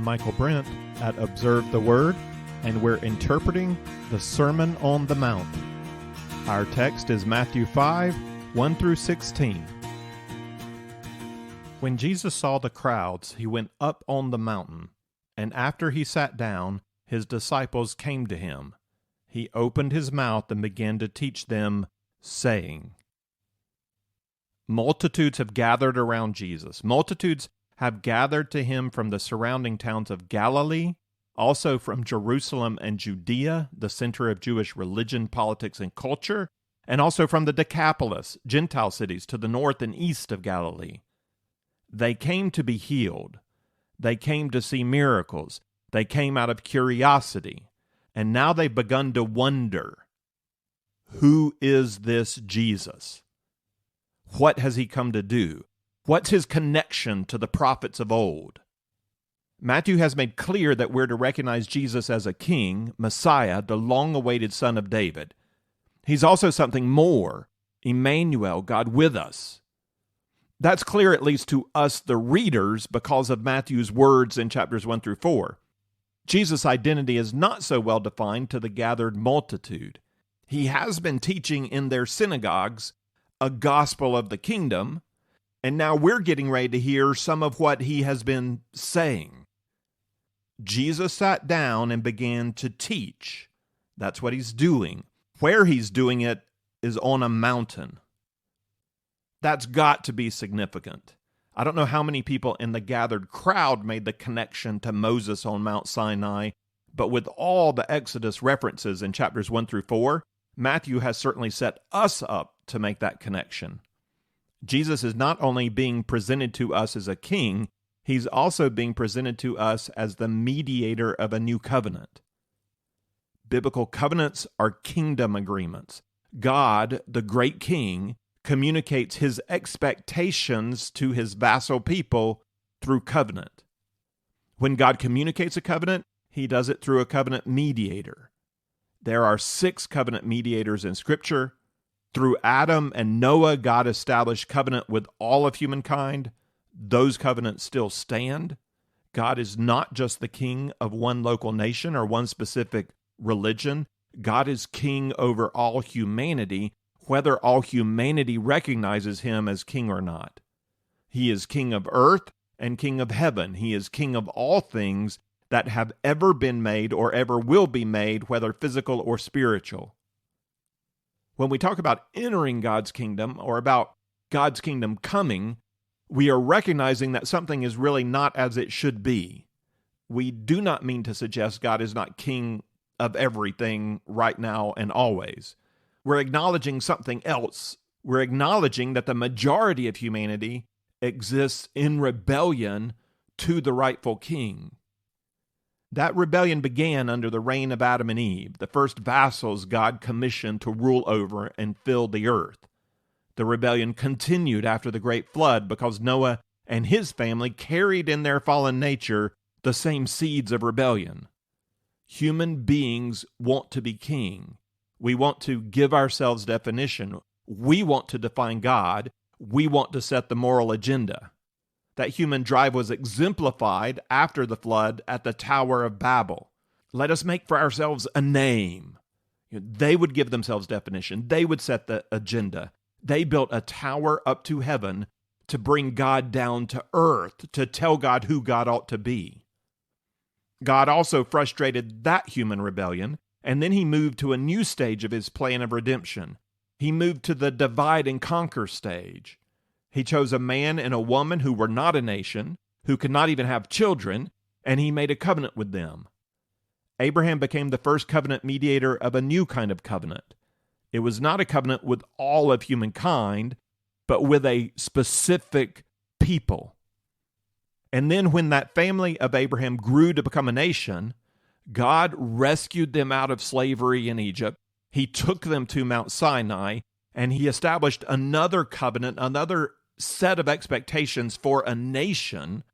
am Michael Brent at Observe the Word, and we're interpreting the Sermon on the Mount. Our text is Matthew 5, 1 through 16. When Jesus saw the crowds, he went up on the mountain, and after he sat down, his disciples came to him. He opened his mouth and began to teach them, saying, Multitudes have gathered around Jesus. Multitudes have gathered to him from the surrounding towns of Galilee, also from Jerusalem and Judea, the center of Jewish religion, politics, and culture, and also from the Decapolis, Gentile cities to the north and east of Galilee. They came to be healed. They came to see miracles. They came out of curiosity. And now they've begun to wonder, who is this Jesus? What has he come to do? What's his connection to the prophets of old? Matthew has made clear that we're to recognize Jesus as a king, Messiah, the long-awaited son of David. He's also something more, Emmanuel, God with us. That's clear at least to us, the readers, because of Matthew's words in chapters 1 through 4. Jesus' identity is not so well defined to the gathered multitude. He has been teaching in their synagogues a gospel of the kingdom, and now we're getting ready to hear some of what he has been saying. Jesus sat down and began to teach. That's what he's doing. Where he's doing it is on a mountain. That's got to be significant. I don't know how many people in the gathered crowd made the connection to Moses on Mount Sinai, but with all the Exodus references in chapters 1 through 4, Matthew has certainly set us up to make that connection. Jesus is not only being presented to us as a king, he's also being presented to us as the mediator of a new covenant. Biblical covenants are kingdom agreements. God, the great king, communicates his expectations to his vassal people through covenant. When God communicates a covenant, he does it through a covenant mediator. There are 6 covenant mediators in Scripture. Through Adam and Noah, God established covenant with all of humankind. Those covenants still stand. God is not just the king of one local nation or one specific religion. God is king over all humanity, whether all humanity recognizes him as king or not. He is king of earth and king of heaven. He is king of all things that have ever been made or ever will be made, whether physical or spiritual. When we talk about entering God's kingdom or about God's kingdom coming, we are recognizing that something is really not as it should be. We do not mean to suggest God is not king of everything right now and always. We're acknowledging something else. We're acknowledging that the majority of humanity exists in rebellion to the rightful king. That rebellion began under the reign of Adam and Eve, the first vassals God commissioned to rule over and fill the earth. The rebellion continued after the great flood because Noah and his family carried in their fallen nature the same seeds of rebellion. Human beings want to be king. We want to give ourselves definition. We want to define God. We want to set the moral agenda. That human drive was exemplified after the flood at the Tower of Babel. Let us make for ourselves a name. They would give themselves definition. They would set the agenda. They built a tower up to heaven to bring God down to earth, to tell God who God ought to be. God also frustrated that human rebellion, and then he moved to a new stage of his plan of redemption. He moved to the divide and conquer stage. He chose a man and a woman who were not a nation, who could not even have children, and he made a covenant with them. Abraham became the first covenant mediator of a new kind of covenant. It was not a covenant with all of humankind, but with a specific people. And then when that family of Abraham grew to become a nation, God rescued them out of slavery in Egypt. He took them to Mount Sinai, and he established another covenant, another set of expectations for a nation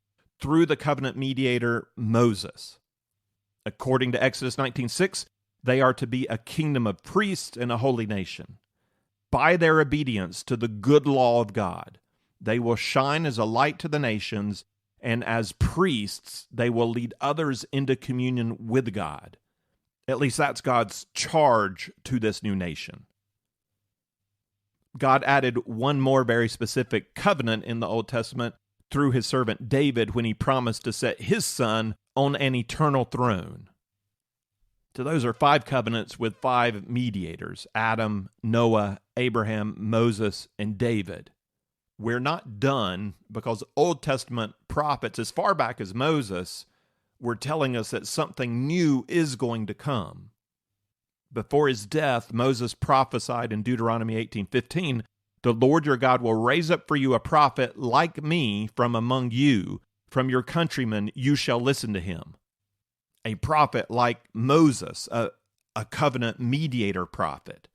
through the covenant mediator Moses. According to Exodus 19:6, they are to be a kingdom of priests and a holy nation. By their obedience to the good law of God, they will shine as a light to the nations and as priests, they will lead others into communion with God. At least that's God's charge to this new nation. God added one more very specific covenant in the Old Testament through his servant David when he promised to set his son on an eternal throne. So those are 5 covenants with 5 mediators: Adam, Noah, Abraham, Moses, and David. We're not done, because Old Testament prophets, as far back as Moses, were telling us that something new is going to come. Before his death, Moses prophesied in Deuteronomy 18:15, "The Lord your God will raise up for you a prophet like me from among you. From your countrymen you shall listen to him." A prophet like Moses, a covenant mediator prophet.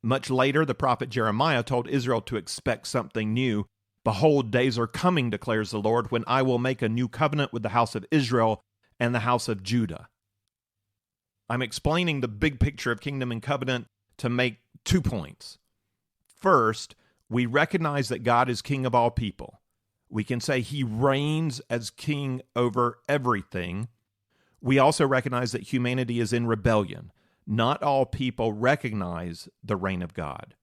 Much later, the prophet Jeremiah told Israel to expect something new. "Behold, days are coming, declares the Lord, when I will make a new covenant with the house of Israel and the house of Judah." I'm explaining the big picture of kingdom and covenant to make 2 points. First, we recognize that God is king of all people. We can say he reigns as king over everything. We also recognize that humanity is in rebellion. Not all people recognize the reign of God.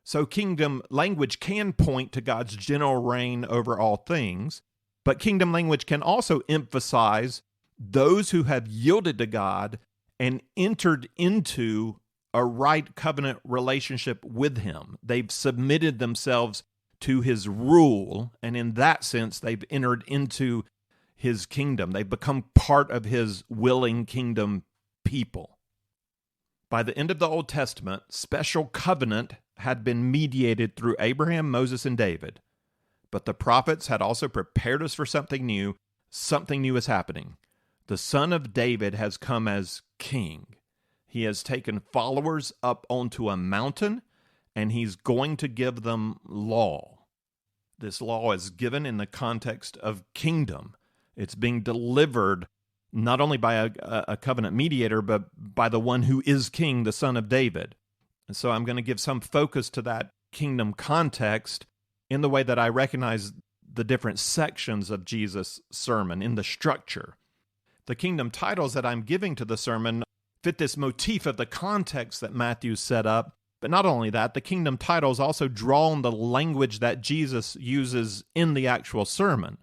So kingdom language can point to God's general reign over all things, but kingdom language can also emphasize those who have yielded to God and entered into a right covenant relationship with him. They've submitted themselves to his rule, and in that sense, they've entered into his kingdom. They've become part of his willing kingdom people. By the end of the Old Testament, special covenant had been mediated through Abraham, Moses, and David. But the prophets had also prepared us for something new. Something new is happening. The Son of David has come as king. He has taken followers up onto a mountain, and he's going to give them law. This law is given in the context of kingdom. It's being delivered not only by a covenant mediator, but by the one who is king, the Son of David. And so I'm going to give some focus to that kingdom context in the way that I recognize the different sections of Jesus' sermon in the structure. The kingdom titles that I'm giving to the sermon fit this motif of the context that Matthew set up. But not only that, the kingdom titles also draw on the language that Jesus uses in the actual sermon.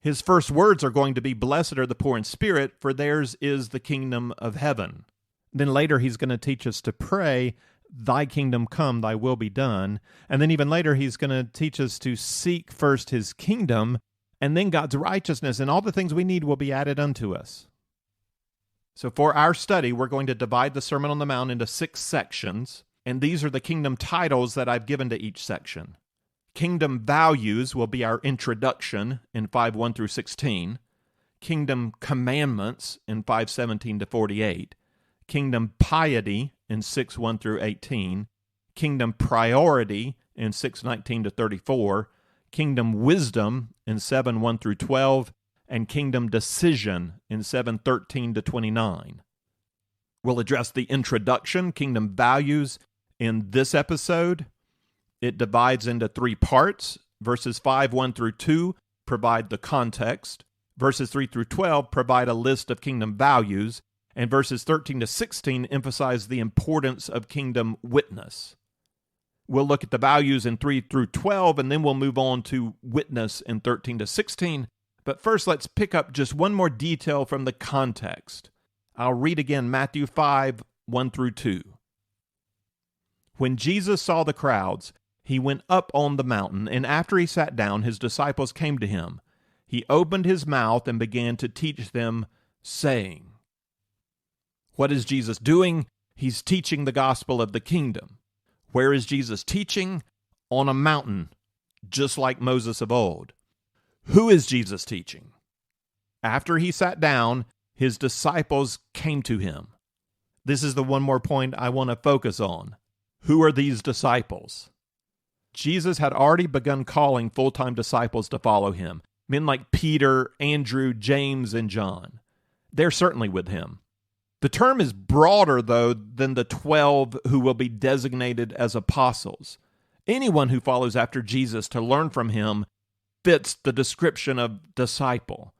His first words are going to be, "Blessed are the poor in spirit, for theirs is the kingdom of heaven." Then later he's going to teach us to pray, "Thy kingdom come, thy will be done." And then even later he's going to teach us to seek first his kingdom, and then God's righteousness, and all the things we need will be added unto us. So for our study, we're going to divide the Sermon on the Mount into 6 sections, and these are the kingdom titles that I've given to each section. Kingdom values will be our introduction in 5:1 through 16. Kingdom commandments in 5:17 to 48. Kingdom piety in 6:1 through 18. Kingdom priority in 6:19 to 34. Kingdom wisdom in 7:1 through 12. And kingdom decision in 7:13 to 29. We'll address the introduction, kingdom values, in this episode. It divides into 3 parts. Verses 5:1 through 2 provide the context. Verses 3 through 12 provide a list of kingdom values. And verses 13 to 16 emphasize the importance of kingdom witness. We'll look at the values in 3 through 12, and then we'll move on to witness in 13 to 16. But first, let's pick up just one more detail from the context. I'll read again Matthew 5:1 through 2. When Jesus saw the crowds, he went up on the mountain, and after he sat down, his disciples came to him. He opened his mouth and began to teach them, saying. What is Jesus doing? He's teaching the gospel of the kingdom. Where is Jesus teaching? On a mountain, just like Moses of old. Who is Jesus teaching? After he sat down, his disciples came to him. This is the one more point I want to focus on. Who are these disciples? Jesus had already begun calling full-time disciples to follow him. Men like Peter, Andrew, James, and John. They're certainly with him. The term is broader, though, than the 12 who will be designated as apostles. Anyone who follows after Jesus to learn from him fits the description of disciple.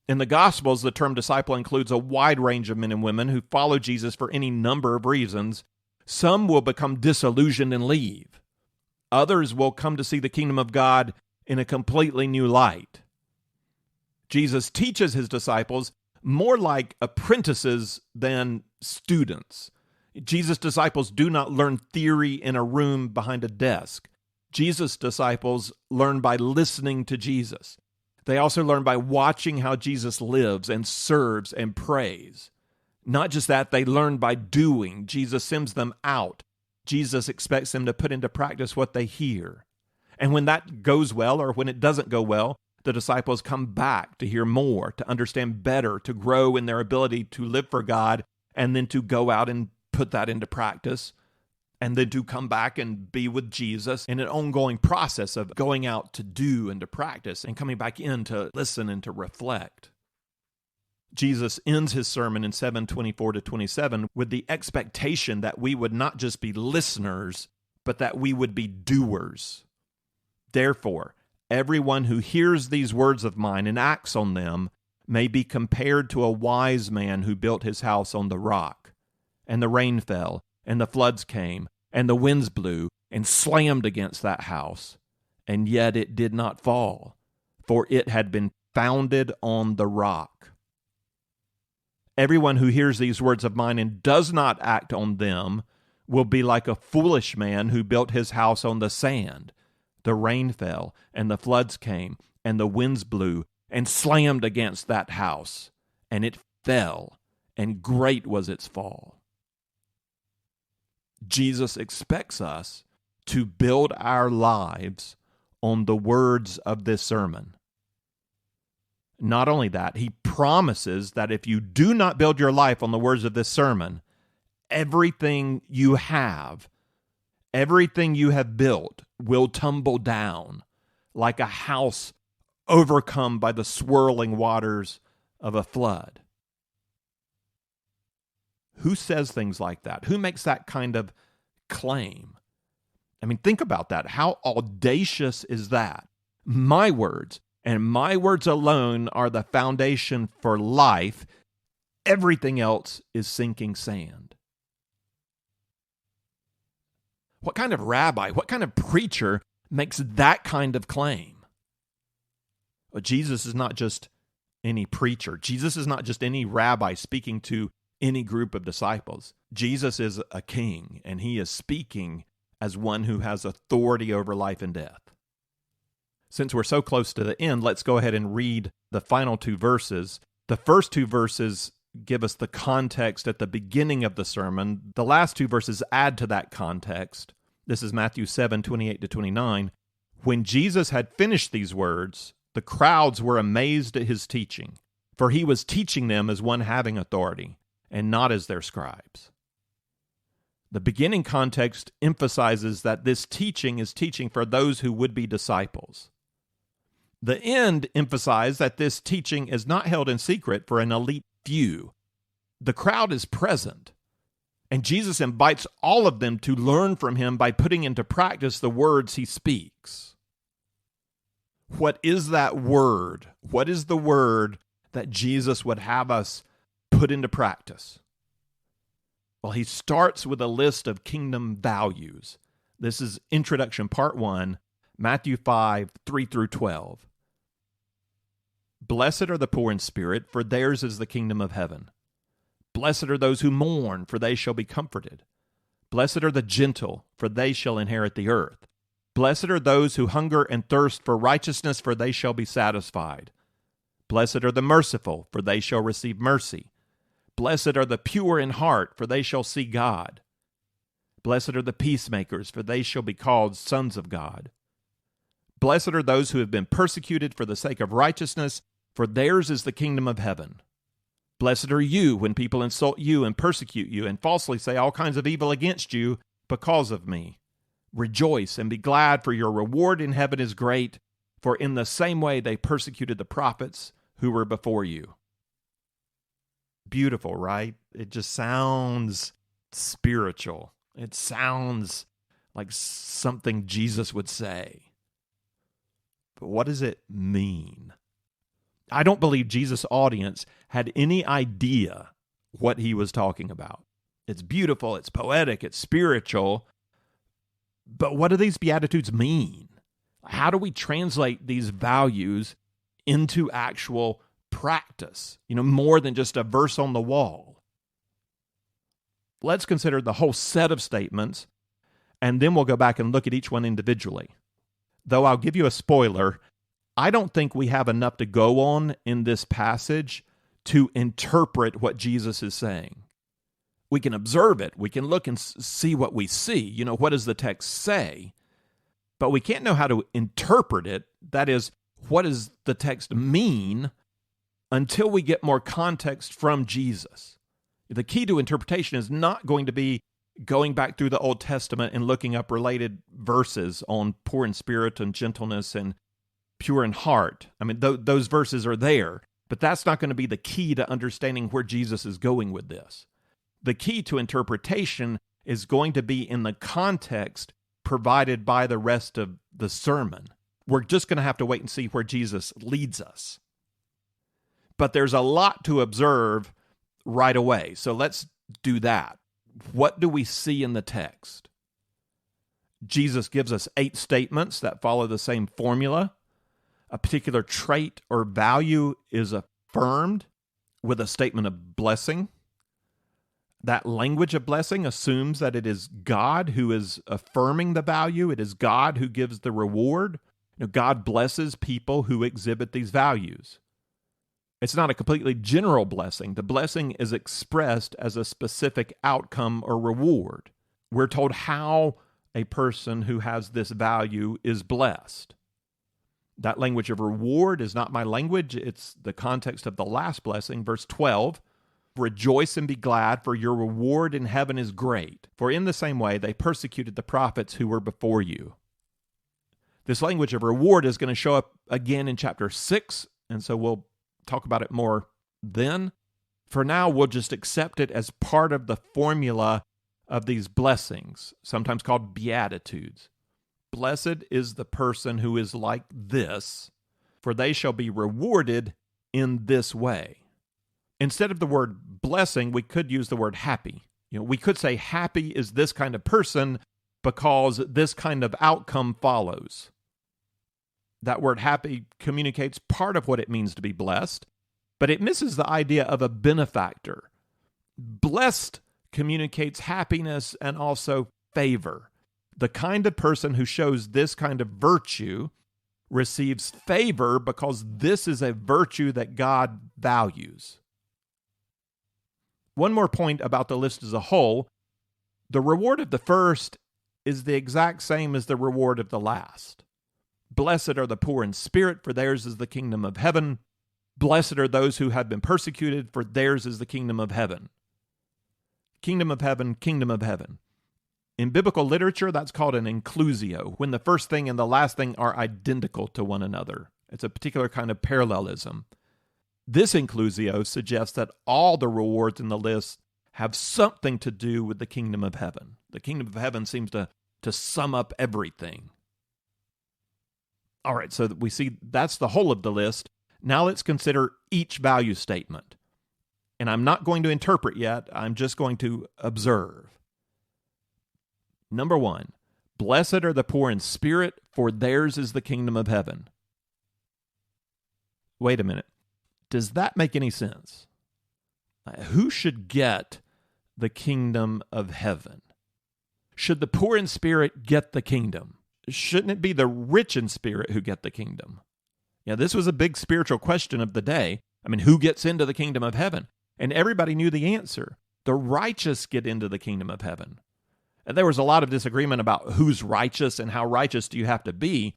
In the Gospels, the term disciple includes a wide range of men and women who follow Jesus for any number of reasons. Some will become disillusioned and leave. Others will come to see the kingdom of God in a completely new light. Jesus teaches his disciples more like apprentices than students. Jesus' disciples do not learn theory in a room behind a desk. Jesus' disciples learn by listening to Jesus. They also learn by watching how Jesus lives and serves and prays. Not just that, they learn by doing. Jesus sends them out. Jesus expects them to put into practice what they hear. And when that goes well or when it doesn't go well, the disciples come back to hear more, to understand better, to grow in their ability to live for God, and then to go out and put that into practice, and then to come back and be with Jesus in an ongoing process of going out to do and to practice and coming back in to listen and to reflect. Jesus ends his sermon in 7:24-27 with the expectation that we would not just be listeners, but that we would be doers. Therefore, everyone who hears these words of mine and acts on them may be compared to a wise man who built his house on the rock. And the rain fell, and the floods came, and the winds blew, and slammed against that house. And yet it did not fall, for it had been founded on the rock. Everyone who hears these words of mine and does not act on them will be like a foolish man who built his house on the sand. The rain fell, and the floods came, and the winds blew, and slammed against that house, and it fell, and great was its fall. Jesus expects us to build our lives on the words of this sermon. Not only that, he promises that if you do not build your life on the words of this sermon, everything you have built will tumble down like a house overcome by the swirling waters of a flood. Who says things like that? Who makes that kind of claim? I mean, think about that. How audacious is that? My words, and my words alone, are the foundation for life. Everything else is sinking sand. What kind of rabbi, what kind of preacher makes that kind of claim? Well, Jesus is not just any preacher. Jesus is not just any rabbi speaking to any group of disciples. Jesus is a king, and he is speaking as one who has authority over life and death. Since we're so close to the end, let's go ahead and read the final two verses. The first two verses give us the context at the beginning of the sermon. The last two verses add to that context. This is Matthew 7:28-29. When Jesus had finished these words, the crowds were amazed at his teaching, for he was teaching them as one having authority, and not as their scribes. The beginning context emphasizes that this teaching is teaching for those who would be disciples. The end emphasized that this teaching is not held in secret for an elite few. The crowd is present, and Jesus invites all of them to learn from him by putting into practice the words he speaks. What is that word? What is the word that Jesus would have us put into practice? Well, he starts with a list of kingdom values. This is introduction part 1, Matthew 5:3-12. Blessed are the poor in spirit, for theirs is the kingdom of heaven. Blessed are those who mourn, for they shall be comforted. Blessed are the gentle, for they shall inherit the earth. Blessed are those who hunger and thirst for righteousness, for they shall be satisfied. Blessed are the merciful, for they shall receive mercy. Blessed are the pure in heart, for they shall see God. Blessed are the peacemakers, for they shall be called sons of God. Blessed are those who have been persecuted for the sake of righteousness, for theirs is the kingdom of heaven. Blessed are you when people insult you and persecute you and falsely say all kinds of evil against you because of me. Rejoice and be glad, for your reward in heaven is great, for in the same way they persecuted the prophets who were before you. Beautiful, right? It just sounds spiritual. It sounds like something Jesus would say. But what does it mean? I don't believe Jesus' audience had any idea what he was talking about. It's beautiful, it's poetic, it's spiritual, but what do these Beatitudes mean? How do we translate these values into actual practice? More than just a verse on the wall. Let's consider the whole set of statements, and then we'll go back and look at each one individually. Though I'll give you a spoiler, I don't think we have enough to go on in this passage to interpret what Jesus is saying. We can observe it. We can look and see what we see. What does the text say? But we can't know how to interpret it. That is, what does the text mean until we get more context from Jesus? The key to interpretation is not going to be going back through the Old Testament and looking up related verses on poor in spirit and gentleness and pure in heart. Those verses are there, but that's not going to be the key to understanding where Jesus is going with this. The key to interpretation is going to be in the context provided by the rest of the sermon. We're just going to have to wait and see where Jesus leads us. But there's a lot to observe right away, so let's do that. What do we see in the text? Jesus gives us 8 statements that follow the same formula. A particular trait or value is affirmed with a statement of blessing. That language of blessing assumes that it is God who is affirming the value. It is God who gives the reward. God blesses people who exhibit these values. It's not a completely general blessing. The blessing is expressed as a specific outcome or reward. We're told how a person who has this value is blessed. That language of reward is not my language. It's the context of the last blessing, verse 12. Rejoice and be glad, for your reward in heaven is great. For in the same way they persecuted the prophets who were before you. This language of reward is going to show up again in chapter 6, and so we'll talk about it more then. For now, we'll just accept it as part of the formula of these blessings, sometimes called Beatitudes. Blessed is the person who is like this, for they shall be rewarded in this way. Instead of the word blessing, we could use the word happy. We could say happy is this kind of person because this kind of outcome follows. That word happy communicates part of what it means to be blessed, but it misses the idea of a benefactor. Blessed communicates happiness and also favor. The kind of person who shows this kind of virtue receives favor because this is a virtue that God values. One more point about the list as a whole. The reward of the first is the exact same as the reward of the last. Blessed are the poor in spirit, for theirs is the kingdom of heaven. Blessed are those who have been persecuted, for theirs is the kingdom of heaven. Kingdom of heaven, kingdom of heaven. In biblical literature, that's called an inclusio, when the first thing and the last thing are identical to one another. It's a particular kind of parallelism. This inclusio suggests that all the rewards in the list have something to do with the kingdom of heaven. The kingdom of heaven seems to sum up everything. All right, so we see that's the whole of the list. Now let's consider each value statement. And I'm not going to interpret yet. I'm just going to observe. Number 1, blessed are the poor in spirit, for theirs is the kingdom of heaven. Wait a minute. Does that make any sense? Who should get the kingdom of heaven? Should the poor in spirit get the kingdom? Shouldn't it be the rich in spirit who get the kingdom? Yeah, this was a big spiritual question of the day. Who gets into the kingdom of heaven? And everybody knew the answer. The righteous get into the kingdom of heaven. And there was a lot of disagreement about who's righteous and how righteous do you have to be.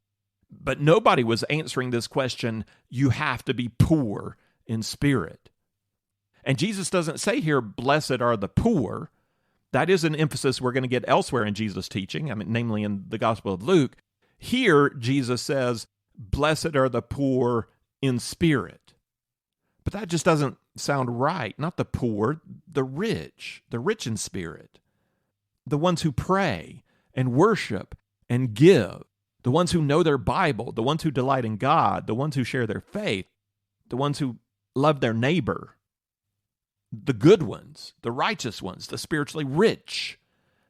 But nobody was answering this question, you have to be poor in spirit. And Jesus doesn't say here, blessed are the poor. That is an emphasis we're going to get elsewhere in Jesus' teaching, namely in the Gospel of Luke. Here, Jesus says, blessed are the poor in spirit. But that just doesn't sound right. Not the poor, the rich in spirit. The ones who pray and worship and give. the ones who know their Bible, the ones who delight in God, the ones who share their faith, the ones who love their neighbor, the good ones, the righteous ones, the spiritually rich,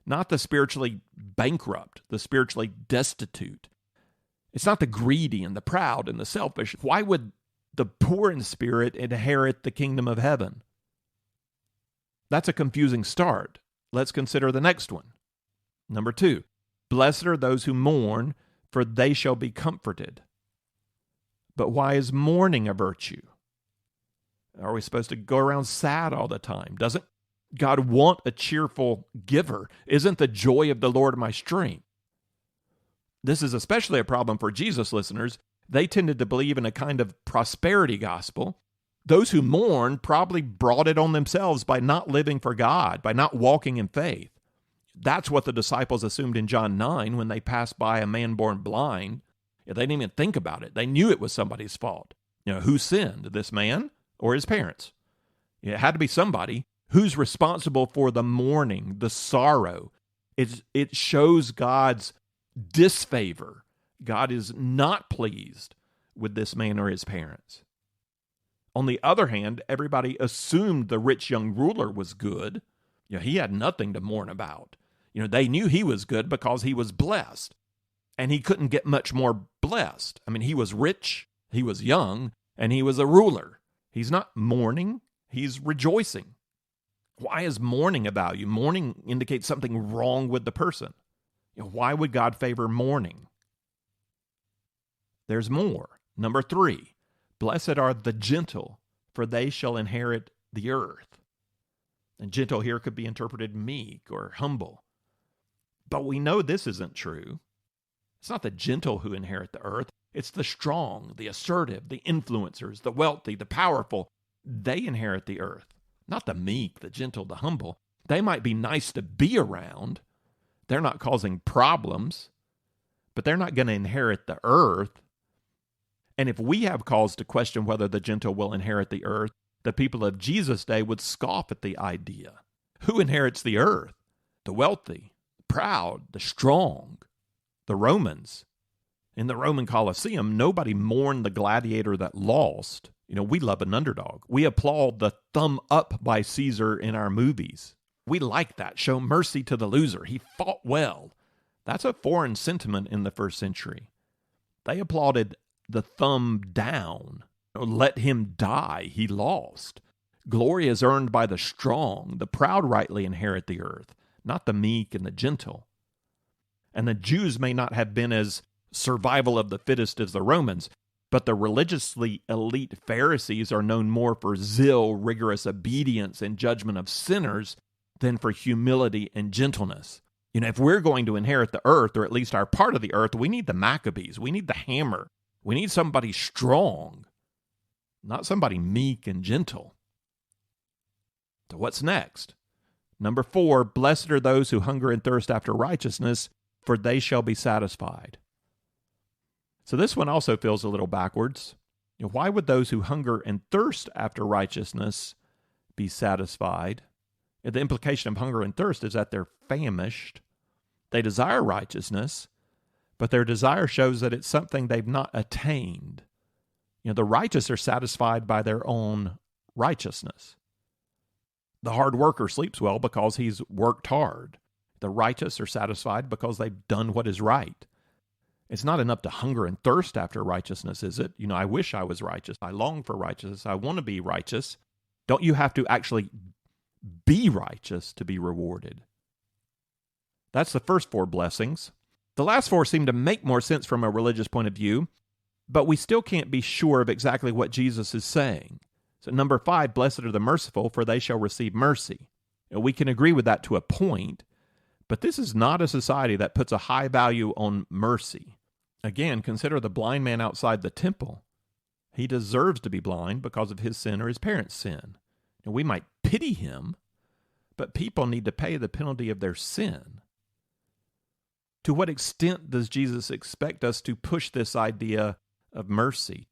not the spiritually bankrupt, the spiritually destitute. It's not the greedy and the proud and the selfish. Why would the poor in spirit inherit the kingdom of heaven? That's a confusing start. Let's consider the next one. Number 2, blessed are those who mourn, for they shall be comforted. But why is mourning a virtue? Are we supposed to go around sad all the time? Doesn't God want a cheerful giver? Isn't the joy of the Lord my strength? This is especially a problem for Jesus listeners. They tended to believe in a kind of prosperity gospel. Those who mourn probably brought it on themselves by not living for God, by not walking in faith. That's what the disciples assumed in John 9 when they passed by a man born blind. They didn't even think about it. They knew it was somebody's fault. Who sinned, this man or his parents? It had to be somebody. Who's responsible for the mourning, the sorrow? It shows God's disfavor. God is not pleased with this man or his parents. On the other hand, everybody assumed the rich young ruler was good. He had nothing to mourn about. They knew he was good because he was blessed. And he couldn't get much more blessed. He was rich, he was young, and he was a ruler. He's not mourning, he's rejoicing. Why is mourning a value? Mourning indicates something wrong with the person. Why would God favor mourning? There's more. Number 3, blessed are the gentle, for they shall inherit the earth. And gentle here could be interpreted meek or humble. But we know this isn't true. It's not the gentle who inherit the earth. It's the strong, the assertive, the influencers, the wealthy, the powerful. They inherit the earth. Not the meek, the gentle, the humble. They might be nice to be around. They're not causing problems, but they're not going to inherit the earth. And if we have cause to question whether the gentle will inherit the earth, the people of Jesus' day would scoff at the idea. Who inherits the earth? The wealthy, the proud, the strong, the Romans. In the Roman Colosseum, nobody mourned the gladiator that lost. We love an underdog. We applaud the thumb up by Caesar in our movies. We like that. Show mercy to the loser. He fought well. That's a foreign sentiment in the first century. They applauded the thumb down. Let him die. He lost. Glory is earned by the strong. The proud rightly inherit the earth, not the meek and the gentle. And the Jews may not have been as survival of the fittest as the Romans, but the religiously elite Pharisees are known more for zeal, rigorous obedience, and judgment of sinners than for humility and gentleness. If we're going to inherit the earth, or at least our part of the earth, we need the Maccabees. We need the hammer. We need somebody strong, not somebody meek and gentle. So what's next? Number 4, blessed are those who hunger and thirst after righteousness, for they shall be satisfied. So this one also feels a little backwards. Why would those who hunger and thirst after righteousness be satisfied? The implication of hunger and thirst is that they're famished. They desire righteousness, but their desire shows that it's something they've not attained. The righteous are satisfied by their own righteousness. The hard worker sleeps well because he's worked hard. The righteous are satisfied because they've done what is right. It's not enough to hunger and thirst after righteousness, is it? I wish I was righteous. I long for righteousness. I want to be righteous. Don't you have to actually be righteous to be rewarded? That's the first 4 blessings. The last 4 seem to make more sense from a religious point of view, but we still can't be sure of exactly what Jesus is saying. So number 5, blessed are the merciful, for they shall receive mercy. We can agree with that to a point, but this is not a society that puts a high value on mercy. Again, consider the blind man outside the temple. He deserves to be blind because of his sin or his parents' sin. And we might pity him, but people need to pay the penalty of their sin. To what extent does Jesus expect us to push this idea of mercy?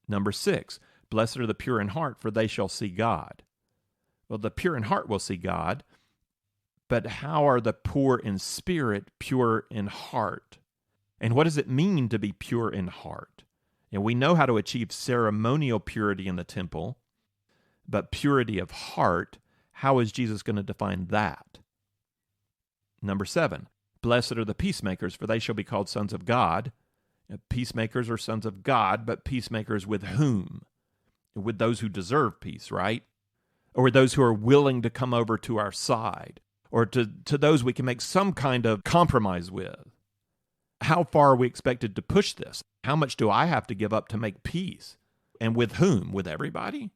Number 6, blessed are the pure in heart, for they shall see God. Well, the pure in heart will see God, but how are the poor in spirit pure in heart? And what does it mean to be pure in heart? And we know how to achieve ceremonial purity in the temple, but purity of heart, how is Jesus going to define that? Number 7, blessed are the peacemakers, for they shall be called sons of God. Peacemakers are sons of God, but peacemakers with whom? With those who deserve peace, right? Or with those who are willing to come over to our side, or to those we can make some kind of compromise with. How far are we expected to push this? How much do I have to give up to make peace? And with whom? With everybody?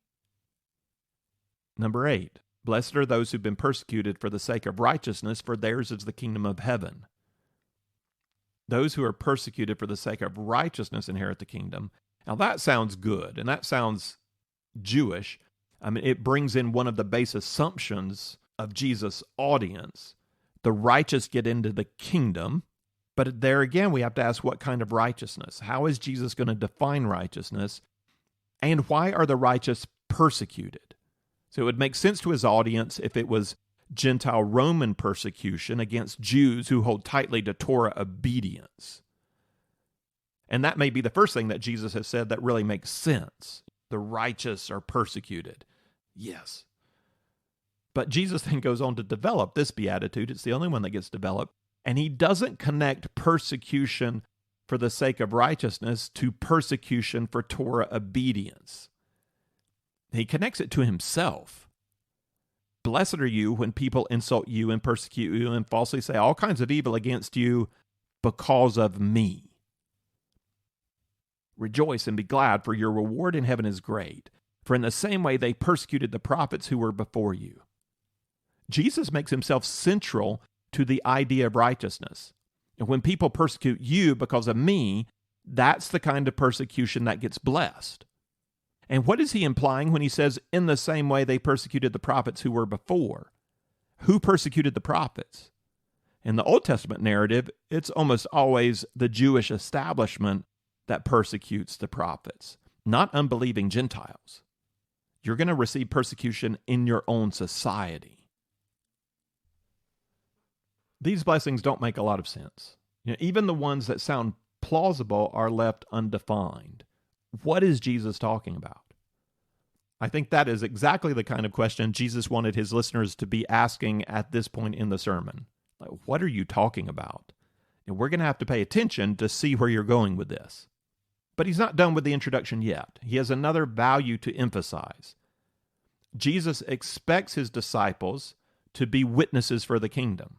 Number 8, blessed are those who've been persecuted for the sake of righteousness, for theirs is the kingdom of heaven. Those who are persecuted for the sake of righteousness inherit the kingdom. Now that sounds good, and that sounds Jewish. I mean, it brings in one of the base assumptions of Jesus' audience. The righteous get into the kingdom, but there again, we have to ask what kind of righteousness? How is Jesus going to define righteousness? And why are the righteous persecuted? So it would make sense to his audience if it was Gentile Roman persecution against Jews who hold tightly to Torah obedience. And that may be the first thing that Jesus has said that really makes sense. The righteous are persecuted. Yes. But Jesus then goes on to develop this beatitude. It's the only one that gets developed. And he doesn't connect persecution for the sake of righteousness to persecution for Torah obedience. He connects it to himself. Blessed are you when people insult you and persecute you and falsely say all kinds of evil against you because of me. Rejoice and be glad, for your reward in heaven is great. For in the same way they persecuted the prophets who were before you. Jesus makes himself central to the idea of righteousness. And when people persecute you because of me, that's the kind of persecution that gets blessed. And what is he implying when he says, in the same way they persecuted the prophets who were before? Who persecuted the prophets? In the Old Testament narrative, it's almost always the Jewish establishment that persecutes the prophets, not unbelieving Gentiles. You're going to receive persecution in your own society. These blessings don't make a lot of sense. Even the ones that sound plausible are left undefined. What is Jesus talking about? I think that is exactly the kind of question Jesus wanted his listeners to be asking at this point in the sermon. Like, what are you talking about? And we're going to have to pay attention to see where you're going with this. But he's not done with the introduction yet. He has another value to emphasize. Jesus expects his disciples to be witnesses for the kingdom.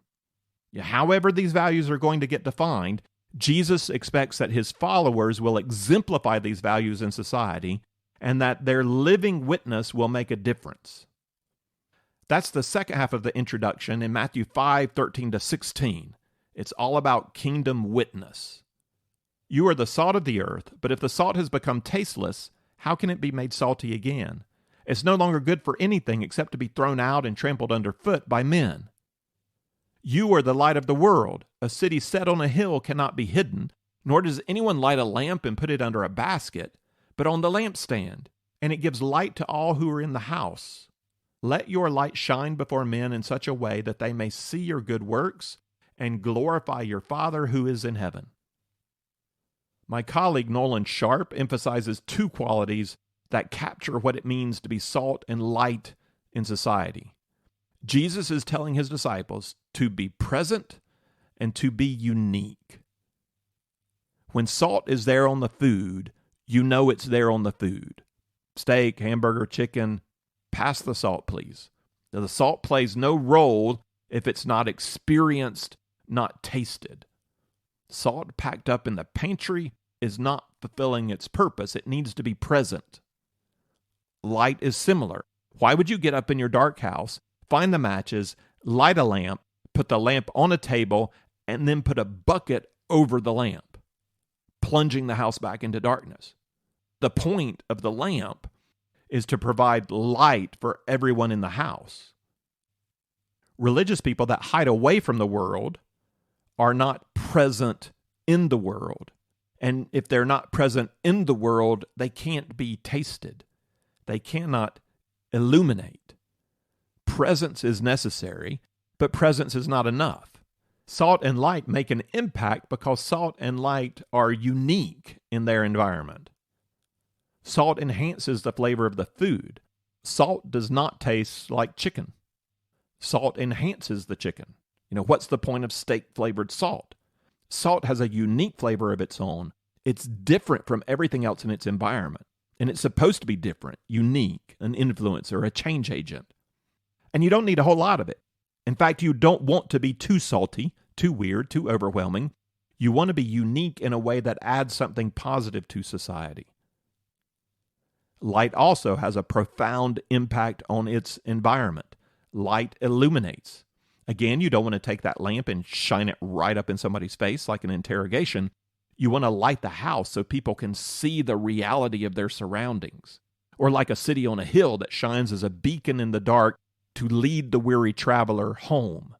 However these values are going to get defined, Jesus expects that his followers will exemplify these values in society and that their living witness will make a difference. That's the second half of the introduction in Matthew 5:13-16. It's all about kingdom witness. You are the salt of the earth, but if the salt has become tasteless, how can it be made salty again? It's no longer good for anything except to be thrown out and trampled underfoot by men. You are the light of the world. A city set on a hill cannot be hidden, nor does anyone light a lamp and put it under a basket, but on the lampstand, and it gives light to all who are in the house. Let your light shine before men in such a way that they may see your good works and glorify your Father who is in heaven. My colleague Nolan Sharp emphasizes two qualities that capture what it means to be salt and light in society. Jesus is telling his disciples to be present and to be unique. When salt is there on the food, you know it's there on the food. Steak, hamburger, chicken, pass the salt, please. Now, the salt plays no role if it's not experienced, not tasted. Salt packed up in the pantry is not fulfilling its purpose. It needs to be present. Light is similar. Why would you get up in your dark house, find the matches, light a lamp, put the lamp on a table, and then put a bucket over the lamp, plunging the house back into darkness? The point of the lamp is to provide light for everyone in the house. Religious people that hide away from the world are not present in the world. And if they're not present in the world, they can't be tasted. They cannot illuminate. Presence is necessary, but presence is not enough. Salt and light make an impact because salt and light are unique in their environment. Salt enhances the flavor of the food. Salt does not taste like chicken. Salt enhances the chicken. What's the point of steak-flavored salt? Salt has a unique flavor of its own. It's different from everything else in its environment. And it's supposed to be different, unique, an influencer, a change agent. And you don't need a whole lot of it. In fact, you don't want to be too salty, too weird, too overwhelming. You want to be unique in a way that adds something positive to society. Light also has a profound impact on its environment. Light illuminates. Again, you don't want to take that lamp and shine it right up in somebody's face like an interrogation. You want to light the house so people can see the reality of their surroundings. Or like a city on a hill that shines as a beacon in the dark to lead the weary traveler home.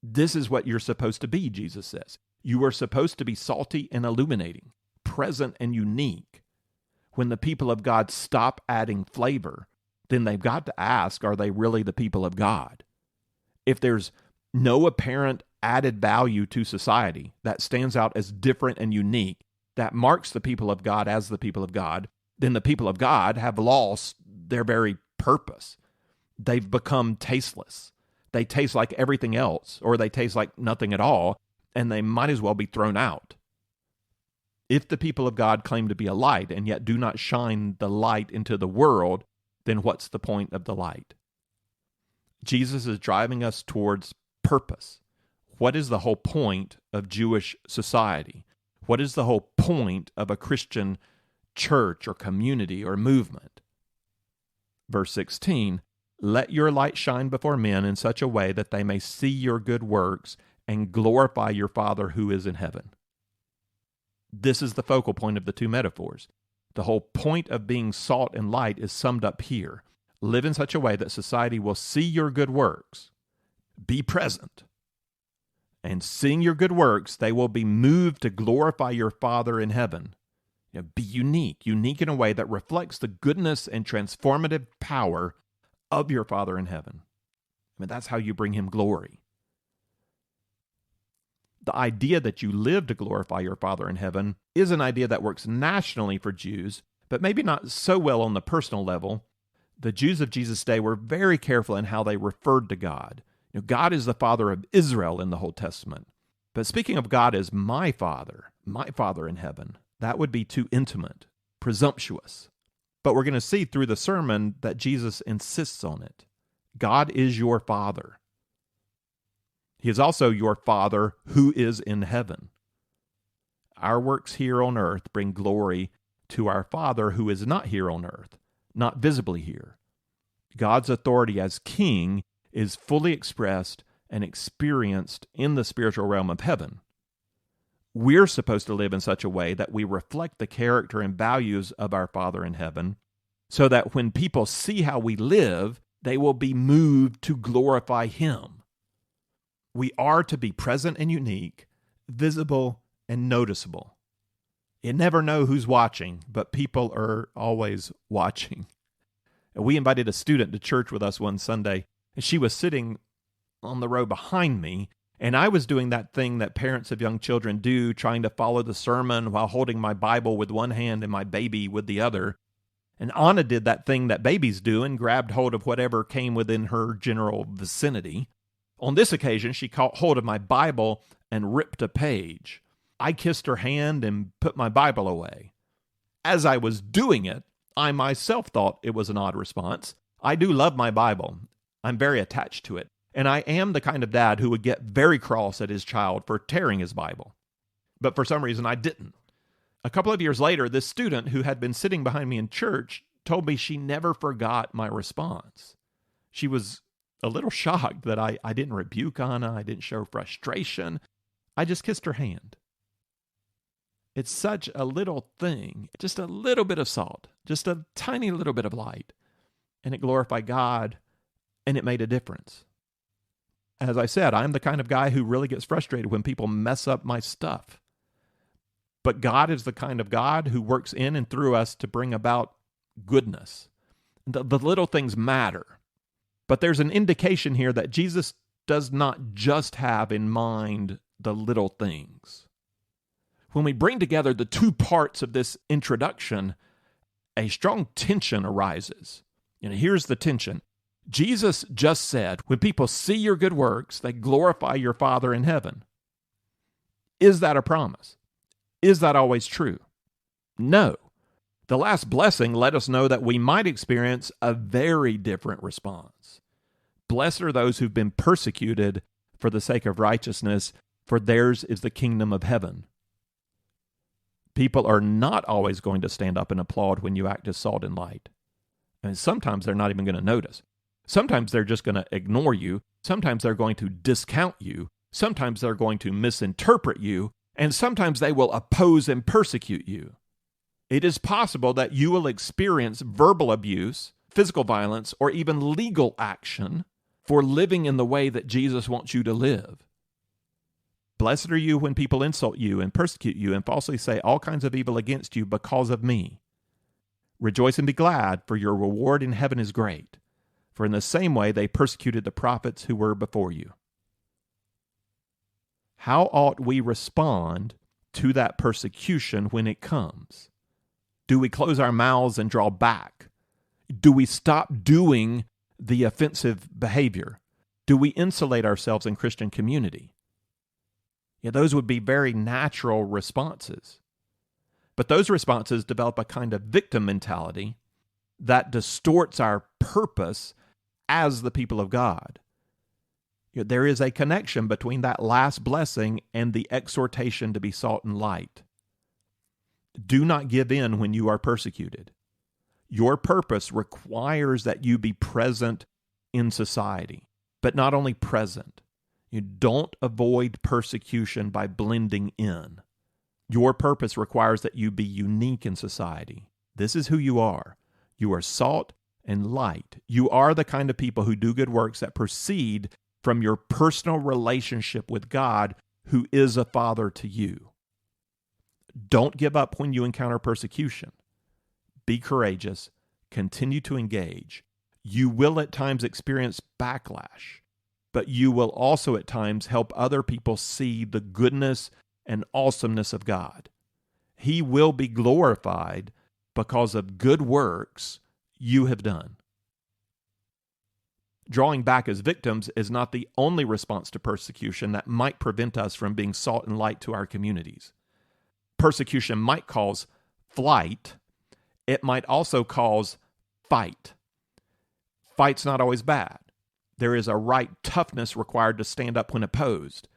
This is what you're supposed to be, Jesus says. You are supposed to be salty and illuminating, present and unique. When the people of God stop adding flavor, then they've got to ask, are they really the people of God? If there's no apparent added value to society that stands out as different and unique, that marks the people of God as the people of God, then the people of God have lost their very purpose. They've become tasteless. They taste like everything else, or they taste like nothing at all, and they might as well be thrown out. If the people of God claim to be a light and yet do not shine the light into the world, then what's the point of the light? Jesus is driving us towards purpose. What is the whole point of Jewish society? What is the whole point of a Christian church or community or movement? Verse 16, let your light shine before men in such a way that they may see your good works and glorify your Father who is in heaven. This is the focal point of the two metaphors. The whole point of being salt and light is summed up here. Live in such a way that society will see your good works. Be present. And seeing your good works, they will be moved to glorify your Father in heaven. Be unique in a way that reflects the goodness and transformative power of your Father in heaven. That's how you bring him glory. The idea that you live to glorify your Father in heaven is an idea that works nationally for Jews, but maybe not so well on the personal level. The Jews of Jesus' day were very careful in how they referred to God. God is the Father of Israel in the Old Testament. But speaking of God as my Father in heaven, that would be too intimate, presumptuous. But we're going to see through the sermon that Jesus insists on it. God is your Father. He is also your Father who is in heaven. Our works here on earth bring glory to our Father who is not here on earth, not visibly here. God's authority as King is fully expressed and experienced in the spiritual realm of heaven. We're supposed to live in such a way that we reflect the character and values of our Father in heaven, so that when people see how we live, they will be moved to glorify Him. We are to be present and unique, visible and noticeable. You never know who's watching, but people are always watching. We invited a student to church with us one Sunday, and she was sitting on the row behind me, and I was doing that thing that parents of young children do, trying to follow the sermon while holding my Bible with one hand and my baby with the other. And Anna did that thing that babies do and grabbed hold of whatever came within her general vicinity. On this occasion, she caught hold of my Bible and ripped a page. I kissed her hand and put my Bible away. As I was doing it, I myself thought it was an odd response. I do love my Bible. I'm very attached to it. And I am the kind of dad who would get very cross at his child for tearing his Bible. But for some reason, I didn't. A couple of years later, this student who had been sitting behind me in church told me she never forgot my response. She was a little shocked that I didn't rebuke Anna, I didn't show frustration. I just kissed her hand. It's such a little thing, just a little bit of salt, just a tiny little bit of light. And it glorified God, and it made a difference. As I said, I'm the kind of guy who really gets frustrated when people mess up my stuff. But God is the kind of God who works in and through us to bring about goodness. The little things matter. But there's an indication here that Jesus does not just have in mind the little things. When we bring together the two parts of this introduction, a strong tension arises. And here's the tension. Jesus just said, when people see your good works, they glorify your Father in heaven. Is that a promise? Is that always true? No. The last blessing let us know that we might experience a very different response. Blessed are those who've been persecuted for the sake of righteousness, for theirs is the kingdom of heaven. People are not always going to stand up and applaud when you act as salt and light. And sometimes they're not even going to notice. Sometimes they're just going to ignore you. Sometimes they're going to discount you. Sometimes they're going to misinterpret you. And sometimes they will oppose and persecute you. It is possible that you will experience verbal abuse, physical violence, or even legal action for living in the way that Jesus wants you to live. Blessed are you when people insult you and persecute you and falsely say all kinds of evil against you because of me. Rejoice and be glad, for your reward in heaven is great. For in the same way they persecuted the prophets who were before you. How ought we respond to that persecution when it comes? Do we close our mouths and draw back? Do we stop doing the offensive behavior? Do we insulate ourselves in Christian community? Yeah, those would be very natural responses. But those responses develop a kind of victim mentality that distorts our purpose as the people of God. You know, there is a connection between that last blessing and the exhortation to be salt and light. Do not give in when you are persecuted. Your purpose requires that you be present in society, but not only present. You don't avoid persecution by blending in. Your purpose requires that you be unique in society. This is who you are. You are salt and light. You are the kind of people who do good works that proceed from your personal relationship with God, who is a father to you. Don't give up when you encounter persecution. Be courageous. Continue to engage. You will at times experience backlash, but you will also at times help other people see the goodness and awesomeness of God. He will be glorified because of good works you have done. Drawing back as victims is not the only response to persecution that might prevent us from being salt and light to our communities. Persecution might cause flight. It might also cause fight. Fight's not always bad. There is a right toughness required to stand up when opposed.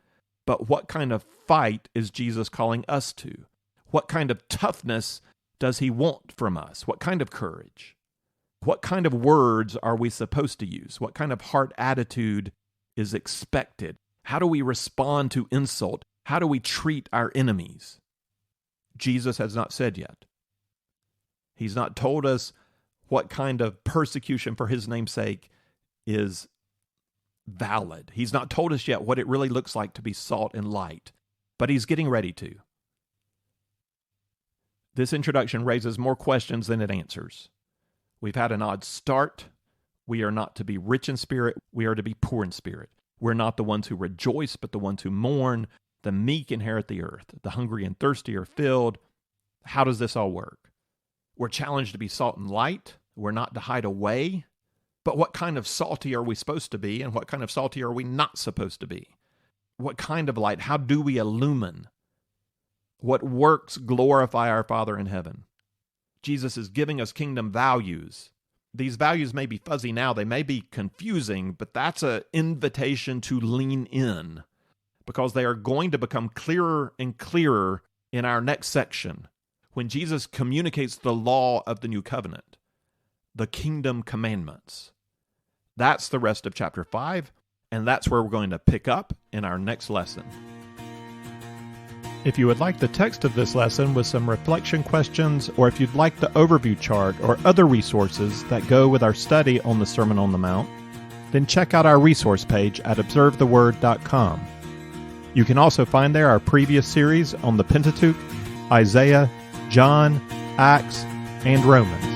But what kind of fight is Jesus calling us to? What kind of toughness does he want from us? What kind of courage? What kind of words are we supposed to use? What kind of heart attitude is expected? How do we respond to insult? How do we treat our enemies? Jesus has not said yet. He's not told us what kind of persecution for his name's sake is valid. He's not told us yet what it really looks like to be salt and light, but he's getting ready to. This introduction raises more questions than it answers. We've had an odd start. We are not to be rich in spirit. We are to be poor in spirit. We're not the ones who rejoice, but the ones who mourn. The meek inherit the earth. The hungry and thirsty are filled. How does this all work? We're challenged to be salt and light. We're not to hide away. But what kind of salty are we supposed to be, and what kind of salty are we not supposed to be? What kind of light? How do we illumine? What works glorify our Father in heaven? Jesus is giving us kingdom values. These values may be fuzzy now, they may be confusing, but that's an invitation to lean in, because they are going to become clearer and clearer in our next section when Jesus communicates the law of the new covenant, the kingdom commandments. That's the rest of chapter 5, and that's where we're going to pick up in our next lesson. If you would like the text of this lesson with some reflection questions, or if you'd like the overview chart or other resources that go with our study on the Sermon on the Mount, then check out our resource page at observetheword.com. You can also find there our previous series on the Pentateuch, Isaiah, John, Acts, and Romans.